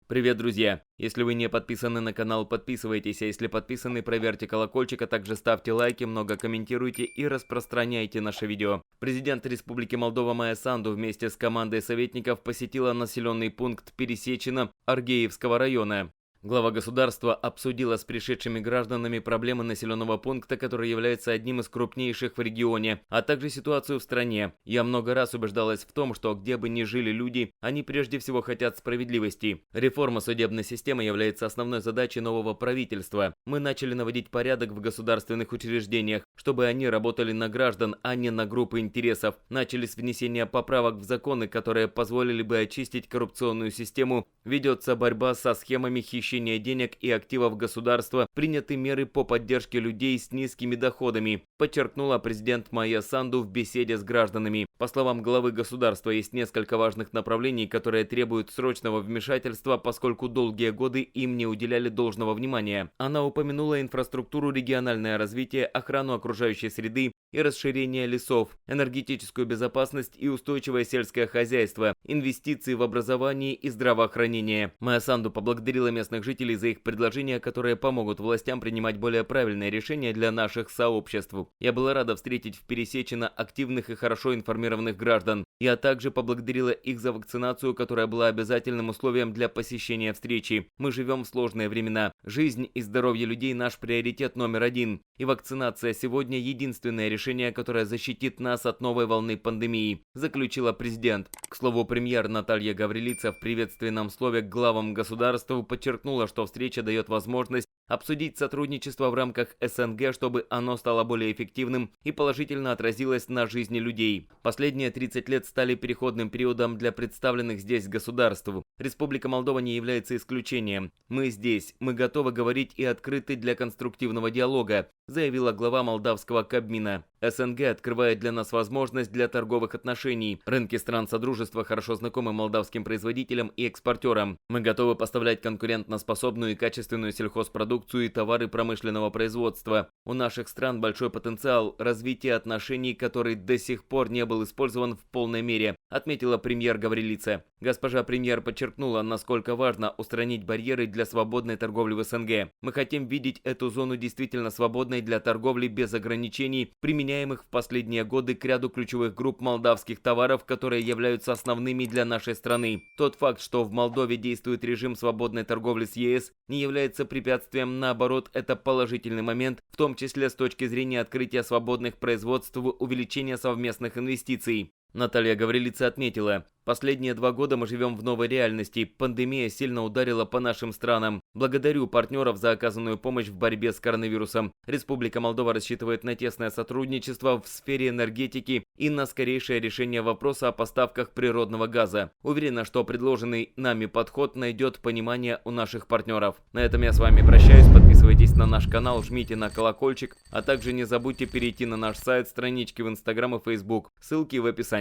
Привет, друзья! Если вы не подписаны на канал, подписывайтесь, а если подписаны, проверьте колокольчик, а также ставьте лайки, много комментируйте и распространяйте наше видео. Президент Республики Молдова Майя Санду вместе с командой советников посетила населенный пункт Пересечино Аргеевского района. Глава государства обсудила с пришедшими гражданами проблемы населенного пункта, который является одним из крупнейших в регионе, а также ситуацию в стране. Я много раз убеждалась в том, что где бы ни жили люди, они прежде всего хотят справедливости. Реформа судебной системы является основной задачей нового правительства. Мы начали наводить порядок в государственных учреждениях, чтобы они работали на граждан, а не на группы интересов. Начали с внесения поправок в законы, которые позволили бы очистить коррупционную систему. Ведется борьба со схемами хищения денег и активов государства, приняты меры по поддержке людей с низкими доходами, подчеркнула президент Майя Санду в беседе с гражданами. По словам главы государства, есть несколько важных направлений, которые требуют срочного вмешательства, поскольку долгие годы им не уделяли должного внимания. Она упомянула инфраструктуру, региональное развитие, охрану окружающей среды и расширение лесов, энергетическую безопасность и устойчивое сельское хозяйство, инвестиции в образование и здравоохранение. Майя Санду поблагодарила местных жителей за их предложения, которые помогут властям принимать более правильные решения для наших сообществ. Я была рада встретить в Пересечино активных и хорошо информированных граждан. Я также поблагодарила их за вакцинацию, которая была обязательным условием для посещения встречи. Мы живем в сложные времена. Жизнь и здоровье людей – наш приоритет номер один. И вакцинация сегодня единственное решение, которое защитит нас от новой волны пандемии, заключила президент. К слову, премьер Наталья Гаврилица в приветственном слове к главам государств подчеркнула, что встреча дает возможность обсудить сотрудничество в рамках СНГ, чтобы оно стало более эффективным и положительно отразилось на жизни людей. Последние 30 лет стали переходным периодом для представленных здесь государств. Республика Молдова не является исключением. Мы здесь, мы готовы говорить и открыты для конструктивного диалога, заявила глава молдавского Кабмина. СНГ открывает для нас возможность для торговых отношений. Рынки стран Содружества хорошо знакомы молдавским производителям и экспортерам. Мы готовы поставлять конкурентоспособную и качественную сельхозпродукцию и товары промышленного производства. У наших стран большой потенциал развития отношений, который до сих пор не был использован в полной мере, отметила премьер Гаврилица. Госпожа премьер подчеркнула, насколько важно устранить барьеры для свободной торговли в СНГ. Мы хотим видеть эту зону действительно свободной для торговли без ограничений, применяемых в последние годы к ряду ключевых групп молдавских товаров, которые являются основными для нашей страны. Тот факт, что в Молдове действует режим свободной торговли с ЕС, не является препятствием, наоборот, это положительный момент, в том числе с точки зрения открытия свободных производств, увеличения совместных инвестиций. Наталья Гаврилица отметила: последние 2 года мы живем в новой реальности. Пандемия сильно ударила по нашим странам. Благодарю партнеров за оказанную помощь в борьбе с коронавирусом. Республика Молдова рассчитывает на тесное сотрудничество в сфере энергетики и на скорейшее решение вопроса о поставках природного газа. Уверена, что предложенный нами подход найдет понимание у наших партнеров. На этом я с вами прощаюсь. Подписывайтесь на наш канал, жмите на колокольчик, а также не забудьте перейти на наш сайт, странички в Instagram и Facebook. Ссылки в описании.